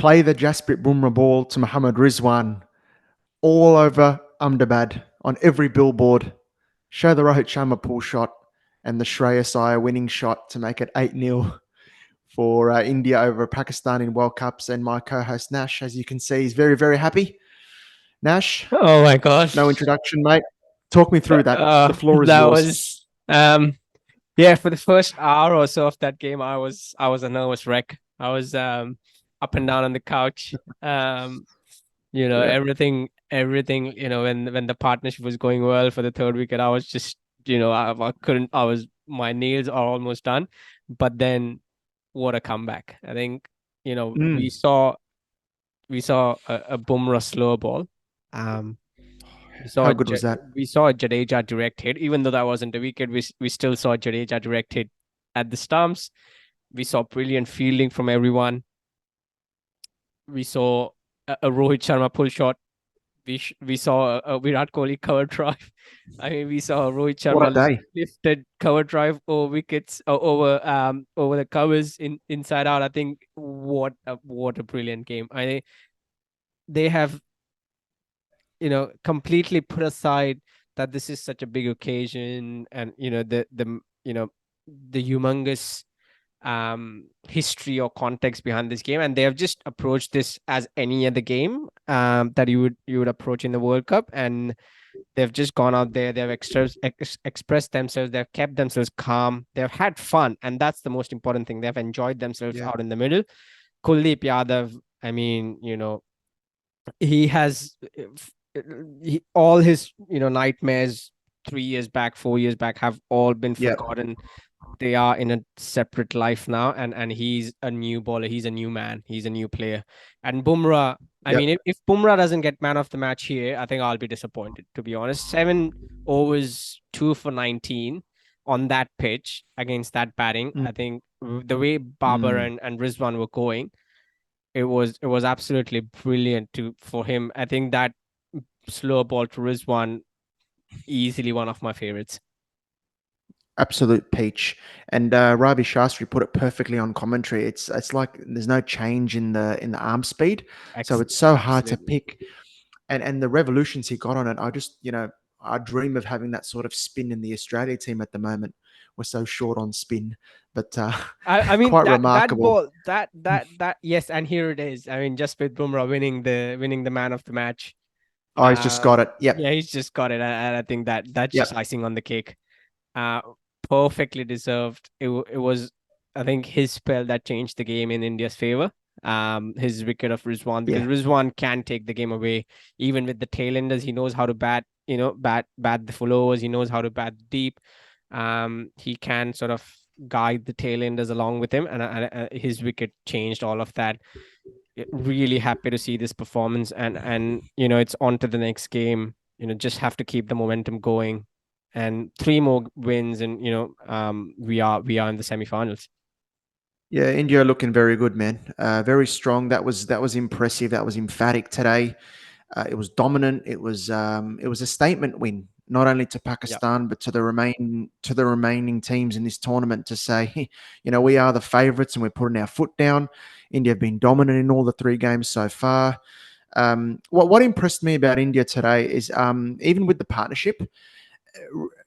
play the Jasprit Bumrah ball to Mohammad Rizwan all over Ahmedabad on every billboard. Show the Rohit Sharma pull shot and the Shreyas Iyer winning shot to make it 8-0 for India over Pakistan in World Cups. And my co-host Nash, as you can see, is very, very happy. Nash, Oh my gosh. no introduction, mate. Talk me through that. The floor is that yours. was yeah, for the first hour or so of that game, I was a nervous wreck. I was up and down on the couch. Yep. Everything, when the partnership was going well for the third wicket, I was just, I couldn't, my nails are almost done. But then what a comeback. I think, we saw a Bumrah slow ball. We saw How a good was that? Jadeja direct hit, even though that wasn't a wicket. We still saw Jadeja direct hit at the stumps. We saw brilliant fielding from everyone. We saw a Rohit Sharma pull shot. We saw a Virat Kohli cover drive. I mean, we saw a Rohit What a Sharma day. lifted cover drive over wickets, over the covers inside out. I think what a brilliant game. I think they have completely put aside that this is such a big occasion, and the humongous history or context behind this game, and they have just approached this as any other game that you would approach in the World Cup, and they've just gone out there, they've expressed themselves, they've kept themselves calm, they've had fun, and that's the most important thing. They've enjoyed themselves out in the middle. Kuldeep Yadav, I mean, he has all his nightmares 3 years back, 4 years back have all been forgotten. They are in a separate life now, and he's a new bowler, he's a new man, he's a new player. And Bumrah, I mean, if Bumrah doesn't get man of the match here, I think I'll be disappointed, to be honest. 7 overs, 2 for 19 on that pitch against that batting. I think the way Babar and Rizwan were going, it was absolutely brilliant for him. I think that slow ball to Rizwan, easily one of my favorites. Absolute peach. And Ravi Shastri put it perfectly on commentary. It's like there's no change in the arm speed, so it's so hard to pick. And the revolutions he got on it, I just I dream of having that sort of spin in the Australia team at the moment. We're so short on spin, but I mean quite that remarkable. that ball that yes, and here it is. I mean, Jasprit Bumrah winning the man of the match. Oh, he's just got it. Yep. Yeah, he's just got it, and I think that's just icing on the cake. Perfectly deserved. It was, I think, his spell that changed the game in India's favor. His wicket of Rizwan, because Rizwan can take the game away, even with the tailenders. He knows how to bat the full overs. He knows how to bat deep. He can sort of guide the tailenders along with him, and his wicket changed all of that. Really happy to see this performance, and it's on to the next game. Just have to keep the momentum going, and 3 more wins, and we are in the semi-finals. Yeah, India looking very good, man. Very strong. That was impressive. That was emphatic today. It was dominant. It was a statement win, not only to Pakistan but to the remaining teams in this tournament, to say, we are the favourites and we're putting our foot down. India have been dominant in all the 3 games so far. What impressed me about India today is even with the partnership,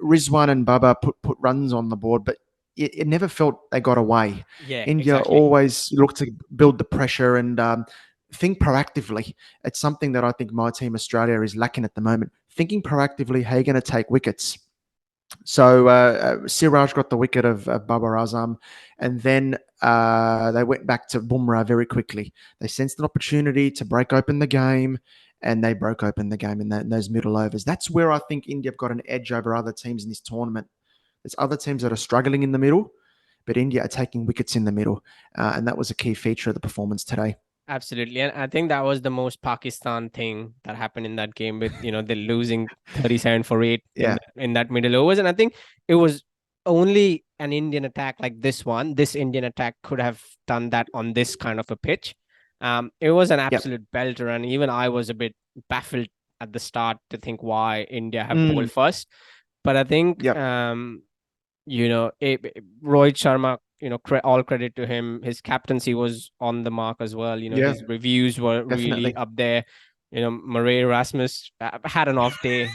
Rizwan and Baba put runs on the board, but it never felt they got away. Yeah, India always looked to build the pressure and think proactively. It's something that I think my team Australia is lacking at the moment. Thinking proactively, how are you going to take wickets? So Siraj got the wicket of Babar Azam, and then they went back to Bumrah very quickly. They sensed an opportunity to break open the game, and they broke open the game in those middle overs. That's where I think India have got an edge over other teams in this tournament. There's other teams that are struggling in the middle, but India are taking wickets in the middle, and that was a key feature of the performance today. Absolutely. And I think that was the most Pakistan thing that happened in that game, with, they're losing 37 for 8 in that middle overs. And I think it was only an Indian attack like this one. This Indian attack could have done that on this kind of a pitch. It was an absolute belter. And even I was a bit baffled at the start to think why India have bowled first. But I think Rohit Sharma, all credit to him. His captaincy was on the mark as well. Yeah, His reviews were really definitely. up there. Murray Rasmus had an off day.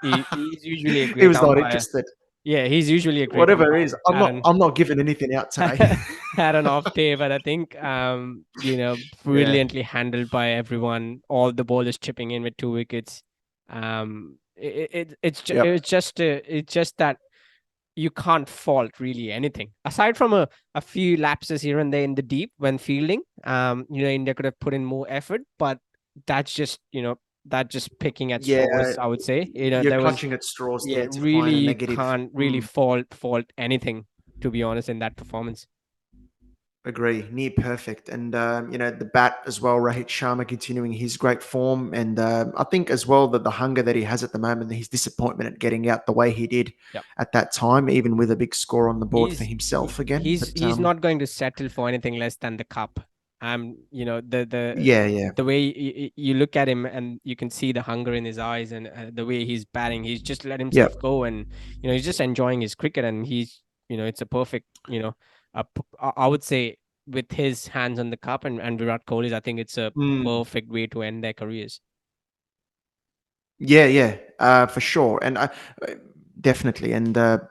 He's usually a He great was not umpire. interested. Yeah, he's usually a great Whatever it umpire. is, I'm not giving anything out today. Had an off day, but I think Yeah. brilliantly handled by everyone. All the bowlers chipping in with 2 wickets. Yep. It's just that you can't fault really anything aside from a few lapses here and there in the deep when fielding. India could have put in more effort, but that's just that just picking at Yeah. straws, I would say. You're There was clutching at straws yeah, there to really find a you negative. can't really fault anything, to be honest, in that performance. Agree, near perfect, and the bat as well. Rohit Sharma continuing his great form, and I think as well that the hunger that he has at the moment, his disappointment at getting out the way he did Yep. at that time, even with a big score on the board for He's he, himself again. he's But he's not going to settle for anything less than the cup. yeah, yeah, The way you look at him and you can see the hunger in his eyes, and the way he's batting, he's just let yeah, himself go, and he's just enjoying his cricket, and he's it's a perfect I would say, with his hands on the cup, and Virat Kohli's, I think it's a mm, perfect way to end their careers. yeah, yeah, for sure, and definitely, and the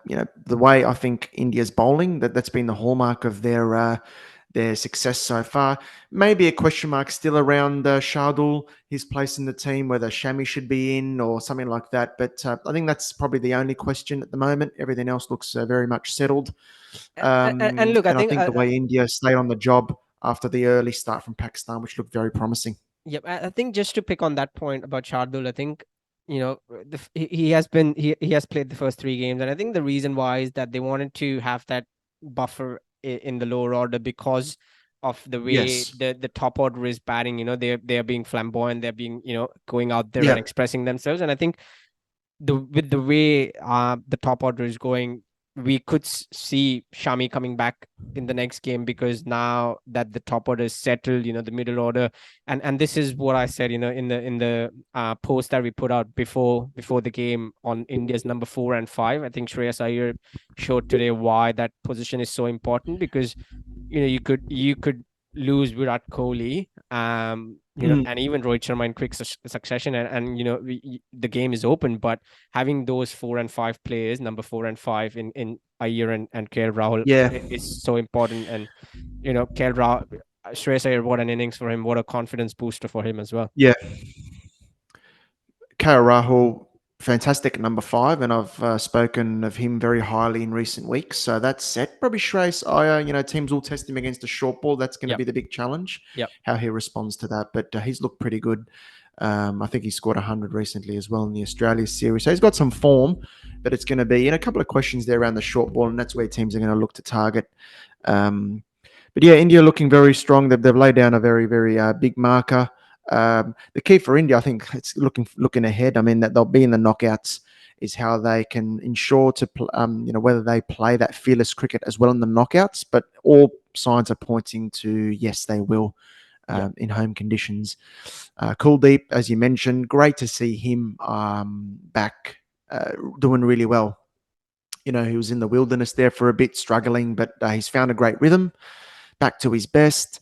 way I think India's bowling, that's been the hallmark of their success so far. Maybe a question mark still around Shardul, his place in the team, whether Shami should be in or something like that. But I think that's probably the only question at the moment. Everything else looks very much settled. And look, I And I think think the way India stayed on the job after the early start from Pakistan, which looked very promising. yep, I think just to pick on that point about Shardul, I think he has been he has played the first 3 games, and I think the reason why is that they wanted to have that buffer in the lower order because of the way Yes. the top order is batting. They're being flamboyant, they're being going out there and Yeah. expressing themselves, and I think with the way the top order is going, we could see Shami coming back in the next game, because now that the top order is settled, the middle order, and this is what I said, in the post that we put out before the game on India's number 4 and 5. I think Shreyas Iyer showed today why that position is so important, because you could lose Virat Kohli, Mm, and even Rohit Sharma in quick succession, and the game is open. But having those 4 and 5 players, number 4 and 5 in Iyer and KL Rahul, yeah. is so important. And KL Rahul, Shreyas Iyer, what an innings for him! What a confidence booster for him as well. Yeah. KL Rahul, fantastic at number 5, and I've spoken of him very highly in recent weeks. So that's set. Probably Shreyas Iyer, teams will test him against a short ball. That's going to Yep. be the big challenge, Yep. how he responds to that. But he's looked pretty good. I think he scored 100 recently as well in the Australia series. So he's got some form, but it's going to be in a couple of questions there around the short ball, and that's where teams are going to look to target. Um, but yeah, India looking very strong. They've laid down a very, very big marker. The key for India, I think, it's looking ahead. I mean, that they'll be in the knockouts is how they can ensure to, whether they play that fearless cricket as well in the knockouts. But all signs are pointing to yes, they will Yep. in home conditions. Kuldeep, as you mentioned, great to see him back doing really well. He was in the wilderness there for a bit, struggling, but he's found a great rhythm, back to his best.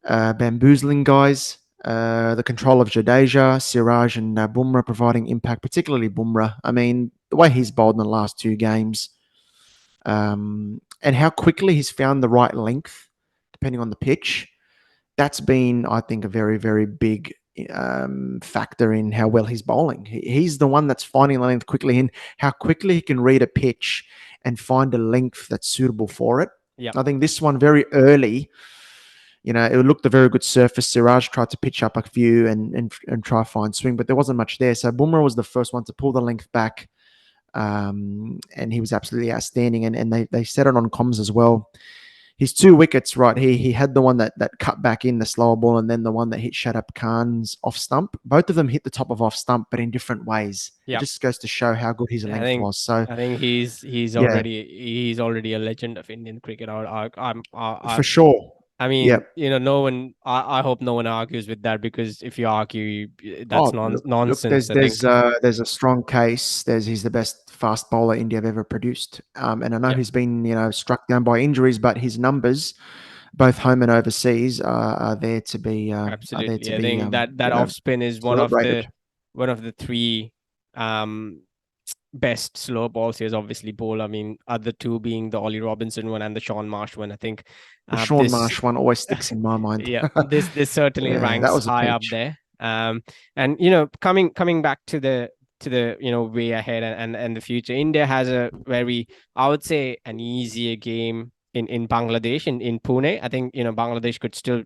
Bamboozling guys. The control of Jadeja, Siraj, and Bumrah providing impact, particularly Bumrah. I mean, the way he's bowled in the last 2 games, and how quickly he's found the right length, depending on the pitch. That's been, I think, a very, very big factor in how well he's bowling. He's the one that's finding the length quickly, and how quickly he can read a pitch and find a length that's suitable for it. Yep. I think this one very early, it looked a very good surface. Siraj tried to pitch up a few and try find swing, but there wasn't much there. So Bumrah was the first one to pull the length back, and he was absolutely outstanding. And they said it on comms as well. His 2 wickets, right? He had the one that cut back in the slower ball, and then the one that hit Shadab Khan's off stump. Both of them hit the top of off stump, but in different ways. It Yep. just goes to show how good his I length think was. So I think he's yeah, already a legend of Indian cricket. for sure. I mean, Yep. no one. I hope no one argues with that, because if you argue, that's Oh, look. nonsense, I think. There's a strong case. He's the best fast bowler India have ever produced. And I know Yep, he's been struck down by injuries, but his numbers, both home and overseas, are there to be absolutely. I think that off spin is celebrated. one of the three um best slow balls. He has obviously bowled. I mean, other two being the Ollie Robinson one and the Sean Marsh one. I think The Sean this Marsh one always sticks in my mind. yeah, this certainly Yeah, that ranks was a high up peach. there. And coming back to the way ahead and the future, India has a very, I would say, an easier game in Bangladesh, in Pune. I think Bangladesh could still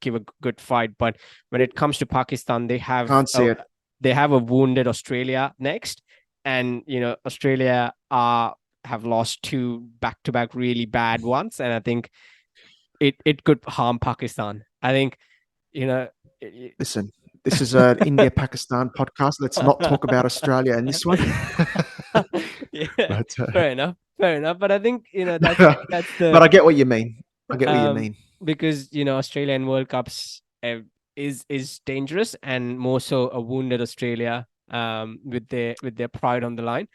give a good fight, but when it comes to Pakistan, Can't see it. they have a wounded Australia next, and Australia have lost two back-to-back really bad ones, and I think it could harm Pakistan. I think you know. Listen, this is an India Pakistan podcast. Let's not talk about Australia in this one. Yeah, but fair enough, fair enough. But I think that's but the I get what you mean. I get what you um mean. because Australian World Cups is dangerous, and more so a wounded Australia with their pride on the line.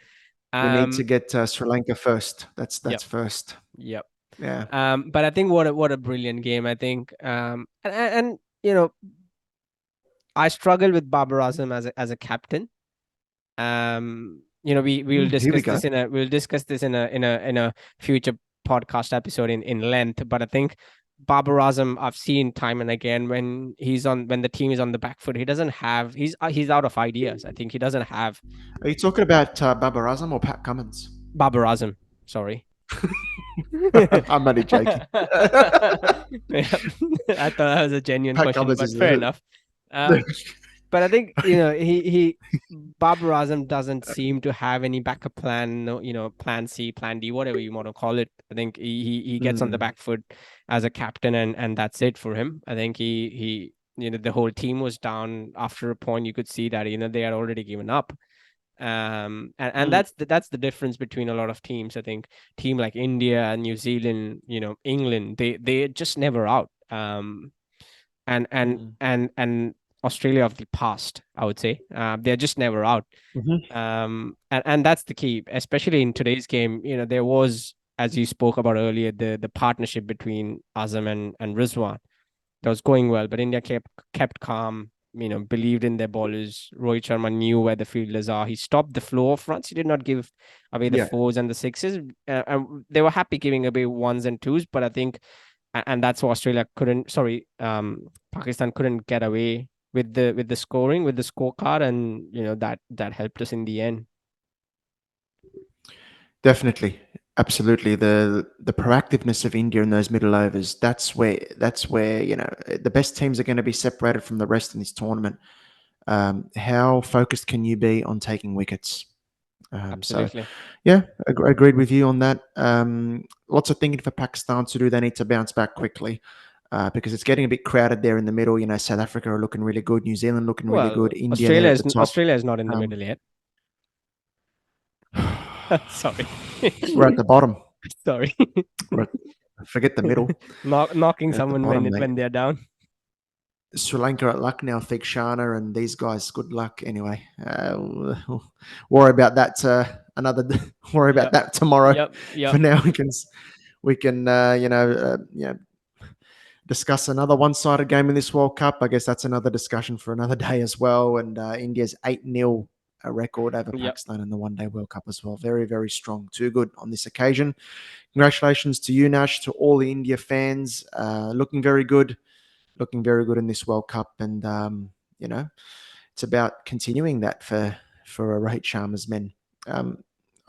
We need to Um, get Sri Lanka first. That's yep, first. yep. Yeah. But I think what a brilliant game. I think and I struggle with Babar Azam as a captain. We'll Here we discuss go. this in a future podcast episode in length. But I think Babar Azam, I've seen time and again, when when the team is on the back foot, he doesn't have he's out of ideas. I think he doesn't have Are you talking about Babar Azam or Pat Cummins? Babar Azam. Sorry. I'm only joking. Yeah. I thought that was a genuine Pat question, Cummins but is fair enough. Um, but I think he Babar Azam doesn't seem to have any backup plan, no, plan C, plan D, whatever you want to call it. I think he gets on the Mm. back foot as a captain, and that's it for him. I think he the whole team was down after a point. You could see that they had already given up. And Mm. that's the difference between a lot of teams. I think team like India, New Zealand, England, they just never out. Mm. And Australia of the past, I would say, they're just never out. Mhm. And that's the key, especially in today's game. There was, as you spoke about earlier, the partnership between Azam and Rizwan that was going well, but India kept calm. Believed in their bowlers. Rohit Sharma knew where the fielders are. He stopped the flow of runs. He did not give away the Yeah, fours and the sixes. And they were happy giving away ones and twos, but I think, and that's why Australia couldn't. Sorry, Pakistan couldn't get away with the scoring, with the scorecard, and that helped us in the end. definitely. Absolutely. The proactiveness of India in those middle overs, that's where, the best teams are going to be separated from the rest in this tournament. How focused can you be on taking wickets? So, Absolutely. yeah, agreed with you on that. Lots of thinking for Pakistan to do. They need to bounce back quickly because it's getting a bit crowded there in the middle. South Africa are looking really good, New Zealand looking really Well, good, India there at the top. Australia is not in the Um, middle yet. Sorry. we're at the bottom. Sorry. We're at, forget the middle. Knocking We're at the someone bottom, mate. when they're down. Sri Lanka at luck now, Theekshana and these guys. Good luck. Anyway, we'll worry about that worry about Yep. that tomorrow. Yep. For Yep. now, we can discuss another one-sided game in this World Cup. I guess that's another discussion for another day as well. And India's 8-0 record over Yep. Pakistan in the One Day World Cup as well. Very, very strong. Too good on this occasion. Congratulations to you, Nash, to all the India fans. Looking very good in this World Cup, and it's about continuing that for Rohit Sharma's men.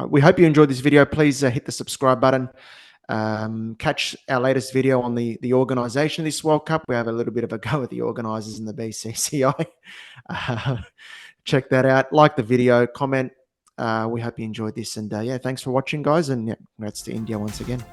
We hope you enjoyed this video. Please hit the subscribe button. Catch our latest video on the organisation of this World Cup. We have a little bit of a go at the organisers in the BCCI. Check that out. Like the video, comment. We hope you enjoyed this, and thanks for watching, guys, and congrats to India once again.